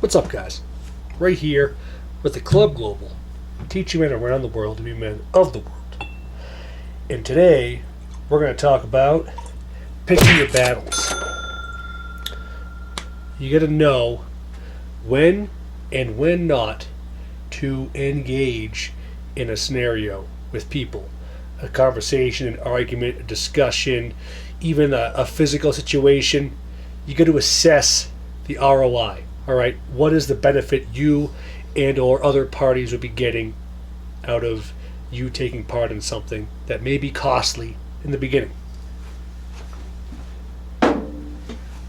What's up, guys? Right here with the Club Global, teaching men around the world to be men of the world. And today, we're going to talk about picking your battles. You got to know when and when not to engage in a scenario with people. A conversation, an argument, a discussion, even a physical situation. You got to assess the ROI. All right, what is the benefit you and or other parties would be getting out of you taking part in something that may be costly in the beginning?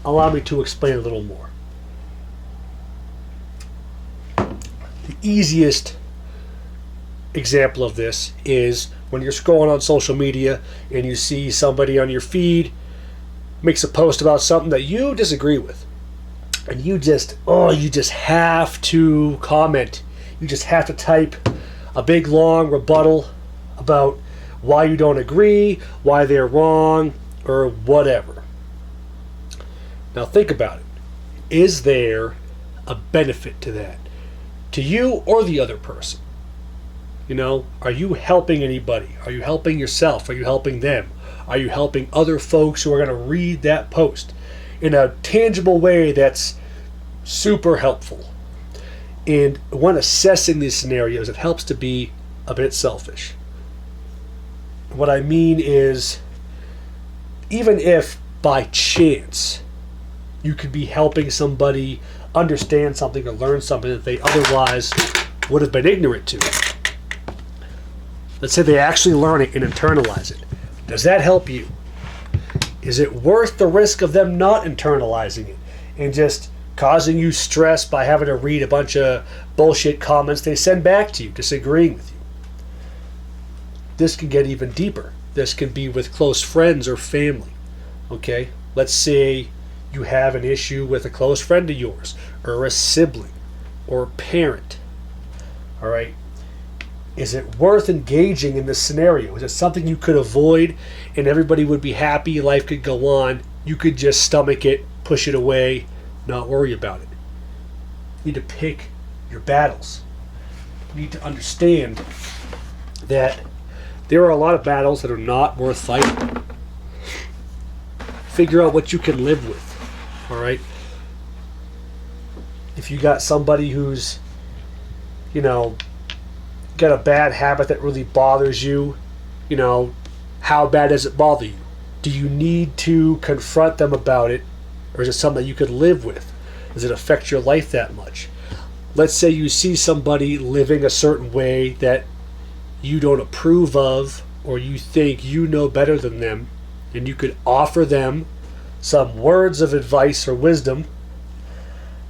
Allow me to explain a little more. The easiest example of this is when you're scrolling on social media and you see somebody on your feed makes a post about something that you disagree with. And you just have to comment. You just have to type a big long rebuttal about why you don't agree, why they're wrong, or whatever. Now think about it. Is there a benefit to that? To you or the other person? You know, are you helping anybody? Are you helping yourself? Are you helping them? Are you helping other folks who are going to read that post in a tangible way that's super helpful? And when assessing these scenarios, it helps to be a bit selfish. What I mean is, even if by chance you could be helping somebody understand something or learn something that they otherwise would have been ignorant to, let's say they actually learn it and internalize it. Does that help you? Is it worth the risk of them not internalizing it and just causing you stress by having to read a bunch of bullshit comments they send back to you, disagreeing with you? This can get even deeper. This can be with close friends or family. Okay? Let's say you have an issue with a close friend of yours, or a sibling, or a parent. All right? Is it worth engaging in this scenario? Is it something you could avoid and everybody would be happy, life could go on, you could just stomach it, push it away, not worry about it? You need to pick your battles. You need to understand that there are a lot of battles that are not worth fighting. Figure out what you can live with, all right? If you got somebody who's, got a bad habit that really bothers you, how bad does it bother you? Do you need to confront them about it, or is it something that you could live with? Does it affect your life that much? Let's say you see somebody living a certain way that you don't approve of, or you think you know better than them, and you could offer them some words of advice or wisdom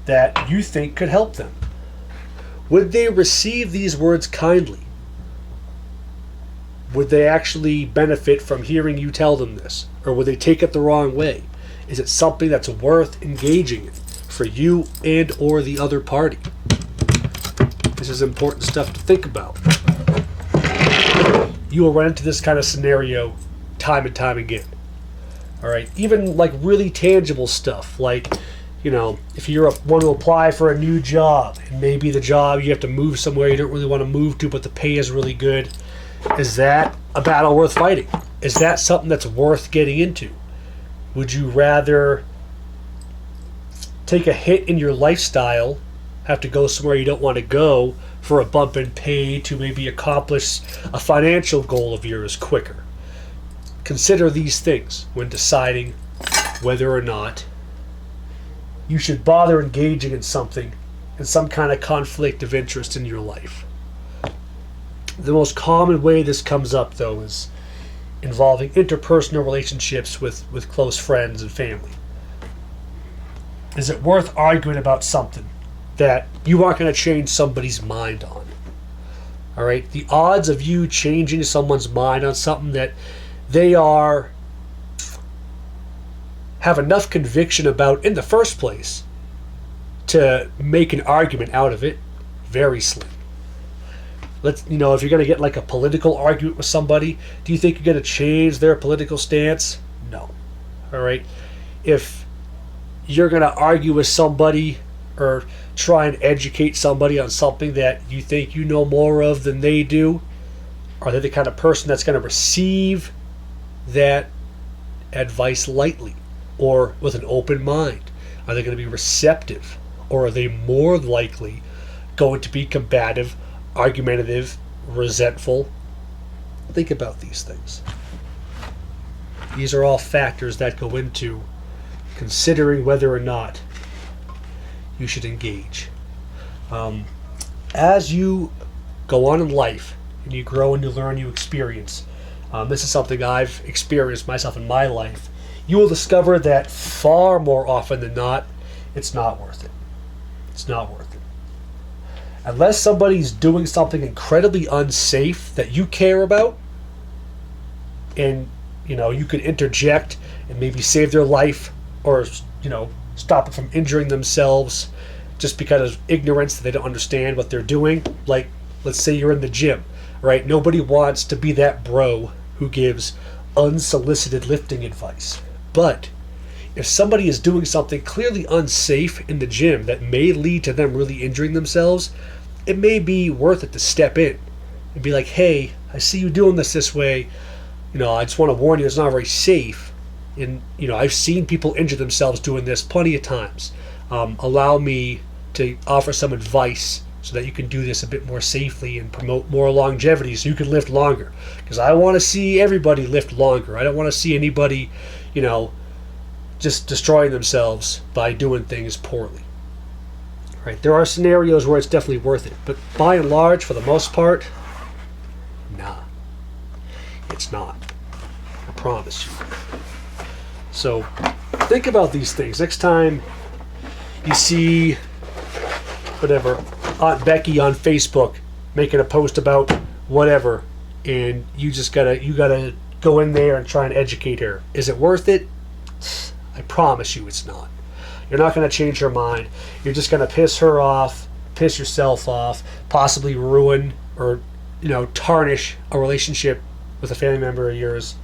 that you think could help them. Would they receive these words kindly? Would they actually benefit from hearing you tell them this? Or would they take it the wrong way? Is it something that's worth engaging in for you and or the other party? This is important stuff to think about. You will run into this kind of scenario time and time again. All right, even like really tangible stuff, like if you want to apply for a new job, and maybe the job you have to move somewhere you don't really want to move to, but the pay is really good. Is that a battle worth fighting? Is that something that's worth getting into? Would you rather take a hit in your lifestyle, have to go somewhere you don't want to go for a bump in pay to maybe accomplish a financial goal of yours quicker? Consider these things when deciding whether or not you should bother engaging in something, in some kind of conflict of interest in your life. The most common way this comes up, though, is involving interpersonal relationships with close friends and family. Is it worth arguing about something that you aren't going to change somebody's mind on? All right? The odds of you changing someone's mind on something that they have enough conviction about in the first place to make an argument out of it, very slim. If you're going to get like a political argument with somebody, do you think you're going to change their political stance? No. All right. If you're going to argue with somebody or try and educate somebody on something that you think you know more of than they do? Are they the kind of person that's going to receive that advice lightly or with an open mind? Are they going to be receptive, or are they more likely going to be combative, argumentative, resentful? Think about these things. These are all factors that go into considering whether or not you should engage. As you go on in life and you grow and you learn, you experience, this is something I've experienced myself in my life, you will discover that far more often than not, it's not worth it. It's not worth it. Unless somebody's doing something incredibly unsafe that you care about, and you could interject and maybe save their life, or stop it from injuring themselves just because of ignorance, that they don't understand what they're doing. Like, let's say you're in the gym, right? Nobody wants to be that bro who gives unsolicited lifting advice. But if somebody is doing something clearly unsafe in the gym that may lead to them really injuring themselves, it may be worth it to step in and be like, hey, I see you doing this way. I just want to warn you, it's not very safe. And, I've seen people injure themselves doing this plenty of times. Allow me to offer some advice so that you can do this a bit more safely and promote more longevity so you can lift longer. Because I want to see everybody lift longer. I don't want to see anybody, just destroying themselves by doing things poorly. Right? There are scenarios where it's definitely worth it. But by and large, for the most part, nah. It's not. I promise you. So think about these things. Next time you see, whatever, Aunt Becky on Facebook making a post about whatever, and you gotta go in there and try and educate her. Is it worth it? I promise you it's not. You're not going to change her mind. You're just going to piss her off, piss yourself off, possibly ruin or tarnish a relationship with a family member of yours,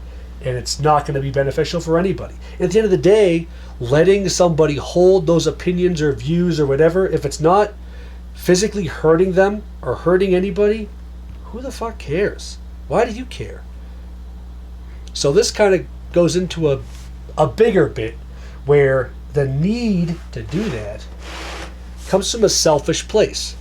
and it's not going to be beneficial for anybody. And at the end of the day, letting somebody hold those opinions or views or whatever, if it's not physically hurting them or hurting anybody, who the fuck cares? Why do you care? So this kind of goes into a bigger bit where the need to do that comes from a selfish place.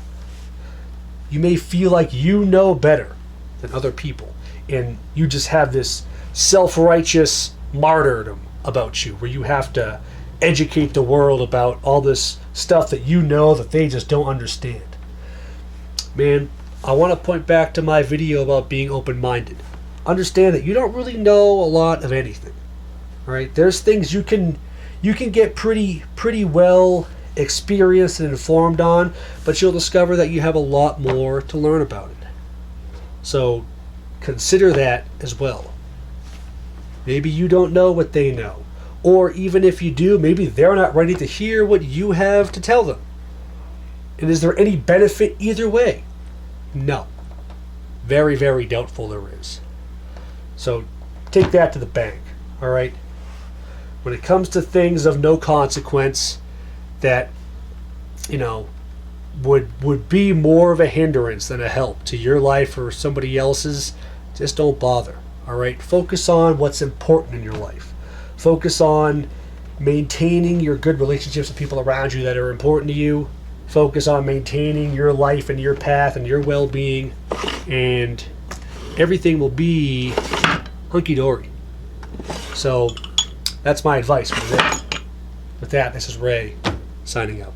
You may feel like you know better than other people, and you just have this self-righteous martyrdom about you, where you have to educate the world about all this stuff that you know that they just don't understand. Man, I want to point back to my video about being open-minded. Understand that you don't really know a lot of anything. All right, there's things you can get pretty well experienced and informed on, but you'll discover that you have a lot more to learn about it. So consider that as well. Maybe you don't know what they know, or even if you do, maybe they're not ready to hear what you have to tell them. And is there any benefit either way? No. Very, very doubtful there is. So take that to the bank, all right? When it comes to things of no consequence that, would be more of a hindrance than a help to your life or somebody else's, just don't bother, all right? Focus on what's important in your life. Focus on maintaining your good relationships with people around you that are important to you. Focus on maintaining your life and your path and your well-being, and everything will be hunky-dory. So that's my advice for today. With that, this is Ray, signing out.